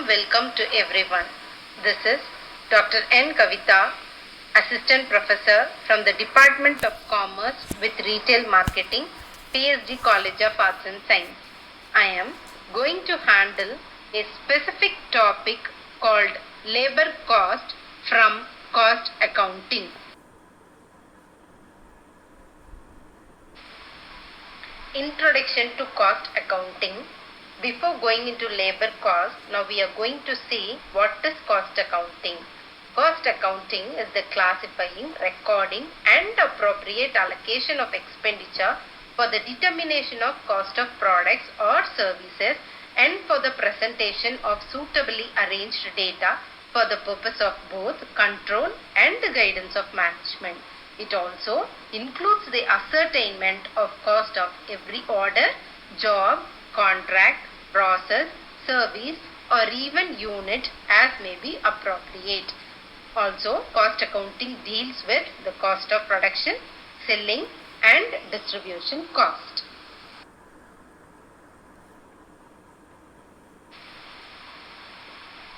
warm welcome to everyone. This is Dr. N. Kavita, Assistant Professor from the Department of Commerce with Retail Marketing, PSG College of Arts and Science. I am going to handle a specific topic called labor cost from cost accounting. Introduction to cost accounting. Before going into labor cost, now we are going to see what is cost accounting. Cost accounting is the classifying, recording and appropriate allocation of expenditure for the determination of cost of products or services and for the presentation of suitably arranged data for the purpose of both control and the guidance of management. It also includes the ascertainment of cost of every order, job, contract, process, service or even unit as may be appropriate. Also, cost accounting deals with the cost of production, selling and distribution cost.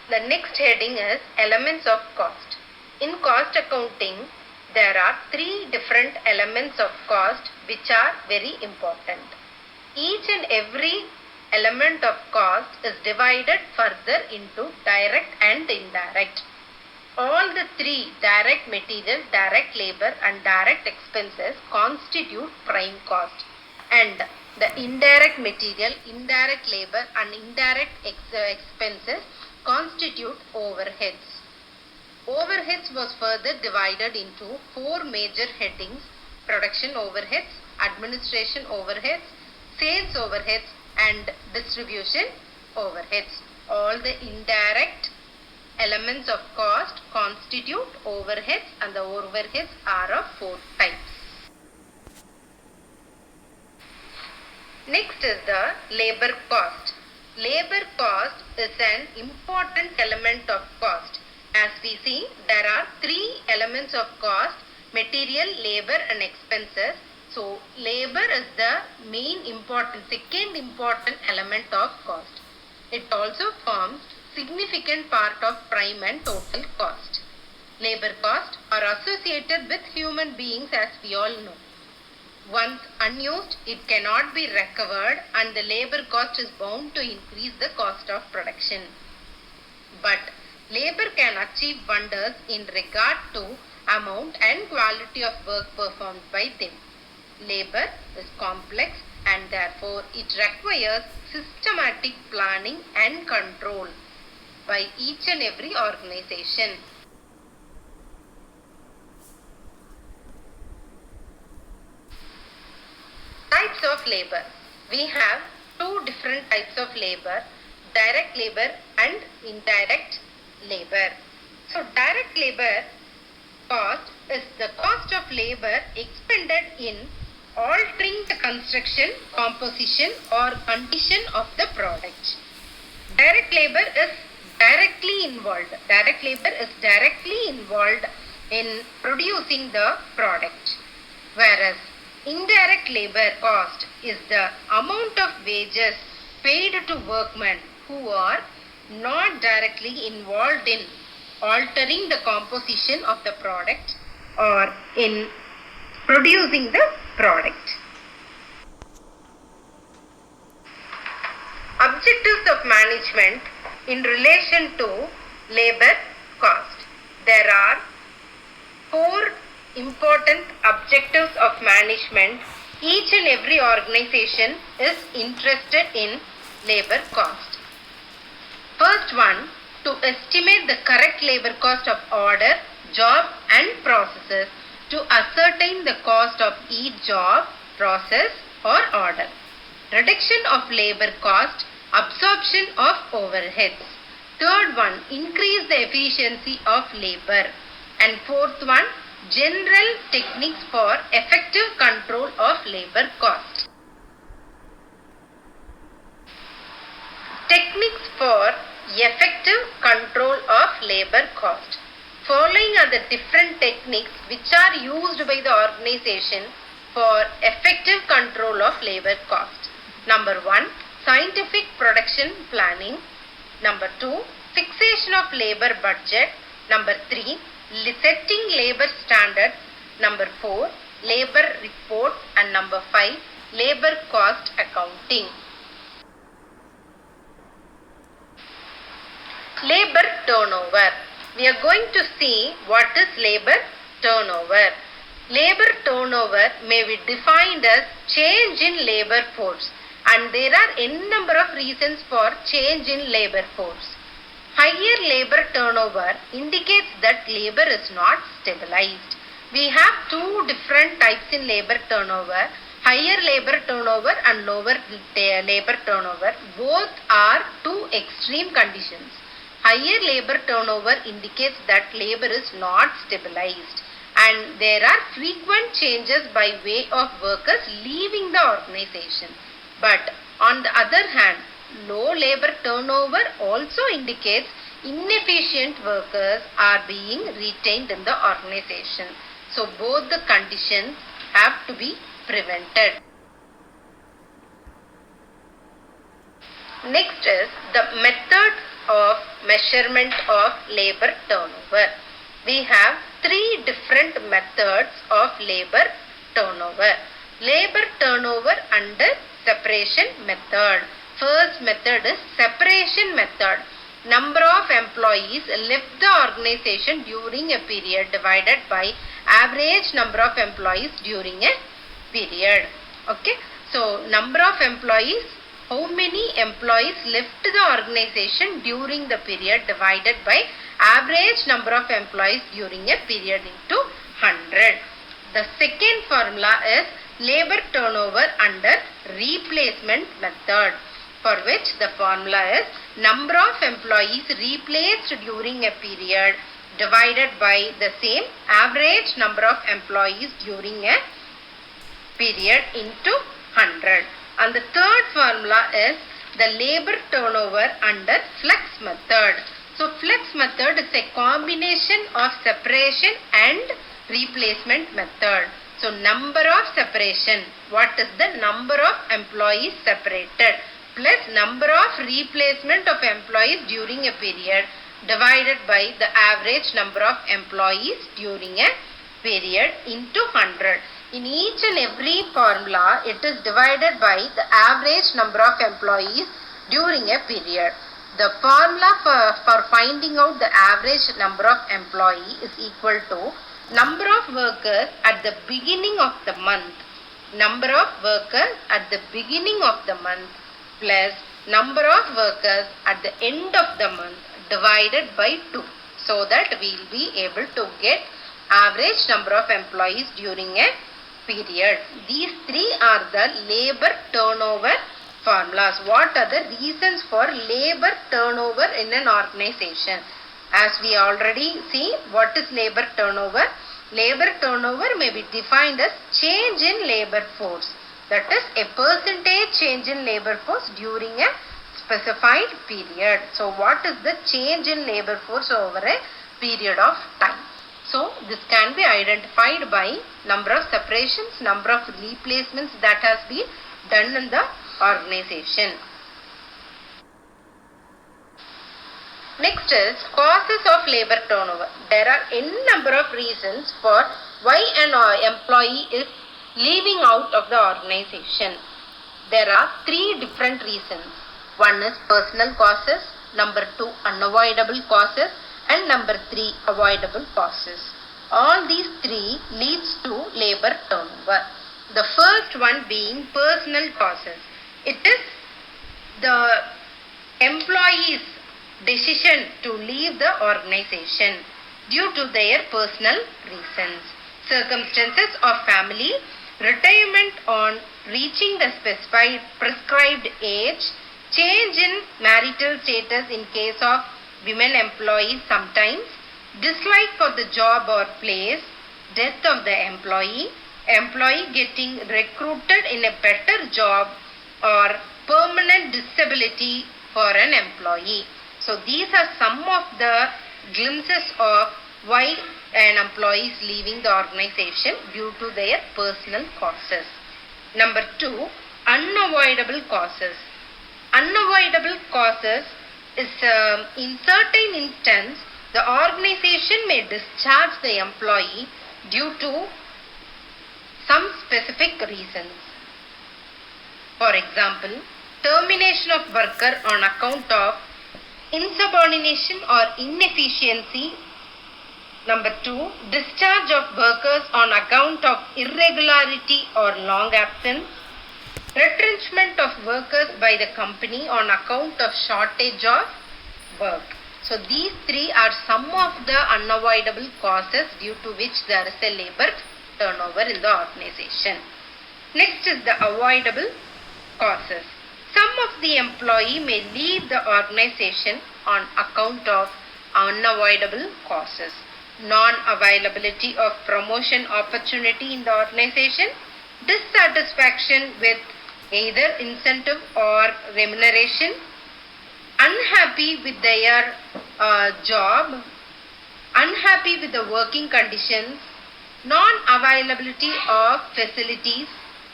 The next heading is elements of cost. In cost accounting, there are three different elements of cost which are very important. Each and every element of cost is divided further into direct and indirect. All the three, direct material, direct labor and direct expenses, constitute prime cost, and the indirect material, indirect labor and indirect expenses constitute overheads. Overheads was further divided into four major headings: production overheads, administration overheads, sales overheads and distribution overheads. All the indirect elements of cost constitute overheads, and the overheads are of four types. Next is the labor cost. Labor cost is an important element of cost. As we see, there are three elements of cost: material, labor and expenses. So, labor is the second important element of cost. It also forms significant part of prime and total cost. Labor costs are associated with human beings, as we all know. Once unused, it cannot be recovered and the labor cost is bound to increase the cost of production. But labor can achieve wonders in regard to amount and quality of work performed by them. Labor is complex and therefore it requires systematic planning and control by each and every organization. Types of labor. We have two different types of labor: direct labor and indirect labor. So, direct labor cost is the cost of labor expended in altering the construction, composition or condition of the product. Direct labor is directly involved. Direct labor is directly involved in producing the product, whereas indirect labor cost is the amount of wages paid to workmen who are not directly involved in altering the composition of the product or in producing the product. Objectives of management in relation to labor cost. There are four important objectives of management. Each and every organization is interested in labor cost. First one, to estimate the correct labor cost of order, job and processes to ascertain the cost of each job, process or order. Reduction of labor cost, absorption of overheads. Third one, increase the efficiency of labor. And fourth one, general techniques for effective control of labor cost. Techniques for effective control of labor cost. Following are the different techniques which are used by the organization for effective control of labor cost. Number 1, scientific production planning. Number 2, fixation of labor budget. Number 3, setting labor standards. Number 4, labor report. And number 5, labor cost accounting. Labor turnover. We are going to see what is labor turnover. Labor turnover may be defined as change in labor force, and there are n number of reasons for change in labor force. Higher labor turnover indicates that labor is not stabilized. We have two different types in labor turnover, higher labor turnover and lower labor turnover. Both are two extreme conditions. Higher labor turnover indicates that labor is not stabilized and there are frequent changes by way of workers leaving the organization. But on the other hand, low labor turnover also indicates inefficient workers are being retained in the organization. So both the conditions have to be prevented. Next is the method of measurement of labor turnover. We have three different methods of labor turnover. Labor turnover under separation method. First method is separation method. Number of employees left the organization during a period divided by average number of employees during a period. Okay. So number of employees, how many employees left the organization during the period divided by average number of employees during a period into 100. The second formula is labor turnover under replacement method, for which the formula is number of employees replaced during a period divided by the same average number of employees during a period into 100. And the third formula is the labor turnover under flex method. So flex method is a combination of separation and replacement method. So number of separation, what is the number of employees separated, plus number of replacement of employees during a period divided by the average number of employees during a period into 100. In each and every formula, it is divided by the average number of employees during a period. The formula for finding out the average number of employees is equal to number of workers at the beginning of the month. Number of workers at the beginning of the month plus number of workers at the end of the month divided by 2. So that we will be able to get average number of employees during a period. These three are the labor turnover formulas. What are the reasons for labor turnover in an organization? As we already see, what is labor turnover? Labor turnover may be defined as change in labor force. That is a percentage change in labor force during a specified period. So what is the change in labor force over a period of time? So this can be identified by number of separations, number of replacements that has been done in the organization. Next is causes of labor turnover. There are n number of reasons for why an employee is leaving out of the organization. There are three different reasons. One is personal causes, number 2 unavoidable causes, and number 3 avoidable causes. All these three leads to labor turnover. The first one being personal causes. It is the employee's decision to leave the organization due to their personal reasons, circumstances of family, retirement on reaching the specified prescribed age, change in marital status in case of women employees sometimes, dislike for the job or place, death of the employee getting recruited in a better job, or permanent disability for an employee. So these are some of the glimpses of why an employee is leaving the organization due to their personal causes. Number 2, unavoidable causes. Unavoidable causes is in certain instance, the organization may discharge the employee due to some specific reasons. For example, termination of worker on account of insubordination or inefficiency. Number 2, discharge of workers on account of irregularity or long absence. Retrenchment of workers by the company on account of shortage of work. So these three are some of the unavoidable causes due to which there is a labor turnover in the organization. Next is the avoidable causes. Some of the employee may leave the organization on account of unavoidable causes. Non-availability of promotion opportunity in the organization, dissatisfaction with either incentive or remuneration, unhappy with their job, unhappy with the working conditions, non-availability of facilities,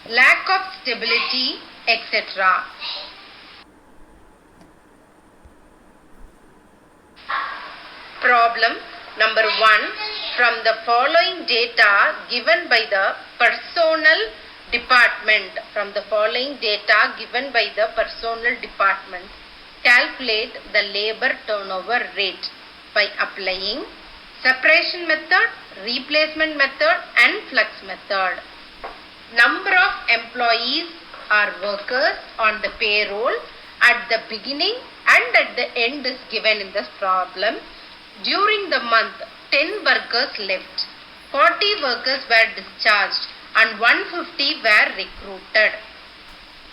lack of stability, etc. Problem number 1. From the following data given by the personnel department, calculate the labor turnover rate by applying separation method, replacement method and flux method. Number of employees or workers on the payroll at the beginning and at the end is given in this problem. During the month, 10 workers left, 40 workers were discharged and 150 were recruited.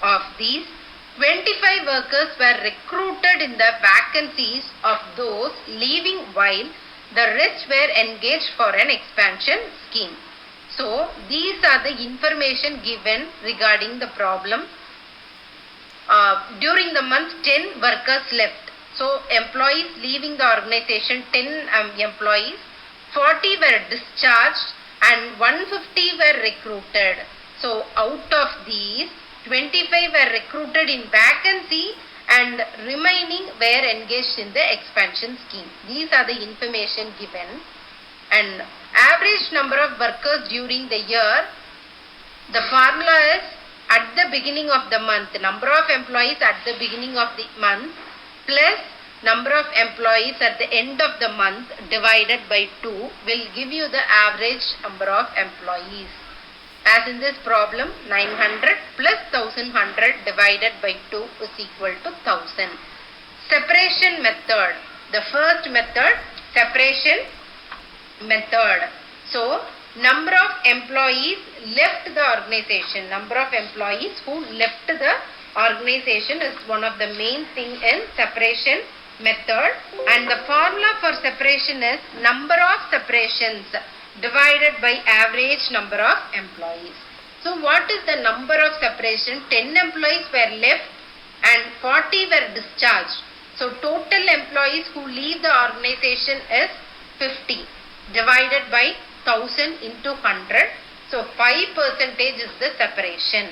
Of these, 25 workers were recruited in the vacancies of those leaving, while the rest were engaged for an expansion scheme. So, these are the information given regarding the problem. During the month, 10 workers left. So, employees leaving the organization, 10 employees, 40 were discharged and 150 were recruited. So, out of these, 25 were recruited in vacancy and remaining were engaged in the expansion scheme. These are the information given. And average number of workers during the year, the formula is at the beginning of the month, number of employees at the beginning of the month plus number of employees at the end of the month divided by 2 will give you the average number of employees. As in this problem, 900 plus 1100 divided by 2 is equal to 1000. Separation method. The first method, separation method. So, number of employees left the organization. Number of employees who left the organization is one of the main thing in separation method, and the formula for separation is number of separations divided by average number of employees. So what is the number of separation? 10 employees were left and 40 were discharged. So total employees who leave the organization is 50 divided by 1000 into 100. So 5% is the separation.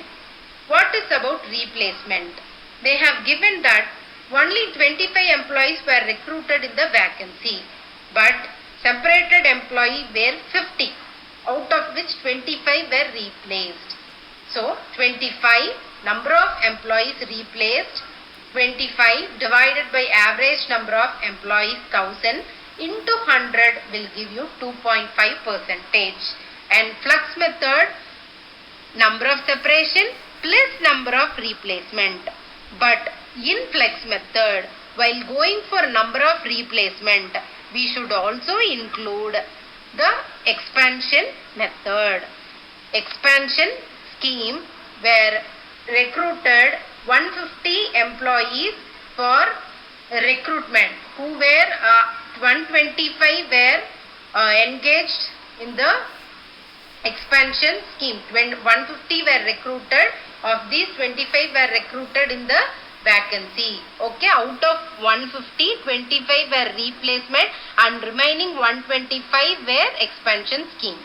What is about replacement? They have given that only 25 employees were recruited in the vacancy, but separated employees were 50, out of which 25 were replaced. So 25 number of employees replaced, 25 divided by average number of employees 1000 into 100 will give you 2.5%. And flux method, number of separation plus number of replacement. But in flux method, while going for number of replacement, we should also include the expansion method. Expansion scheme where recruited 150 employees for recruitment, who were 125 were engaged in the expansion scheme. 150 were recruited. Of these, 25 were recruited in the vacancy. Okay, out of 150, 25 were replacement and remaining 125 were expansion scheme.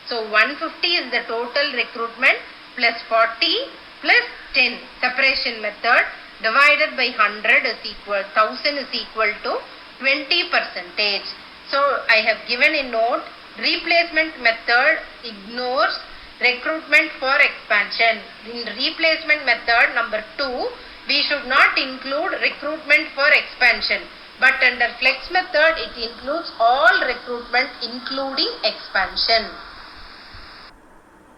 So 150 is the total recruitment plus 40 plus 10 separation method, divided by 100 is equal, 1000 is equal to 20%. So I have given a note, replacement method ignores recruitment for expansion. In replacement method number 2, we should not include recruitment for expansion. But under flex method, it includes all recruitment including expansion.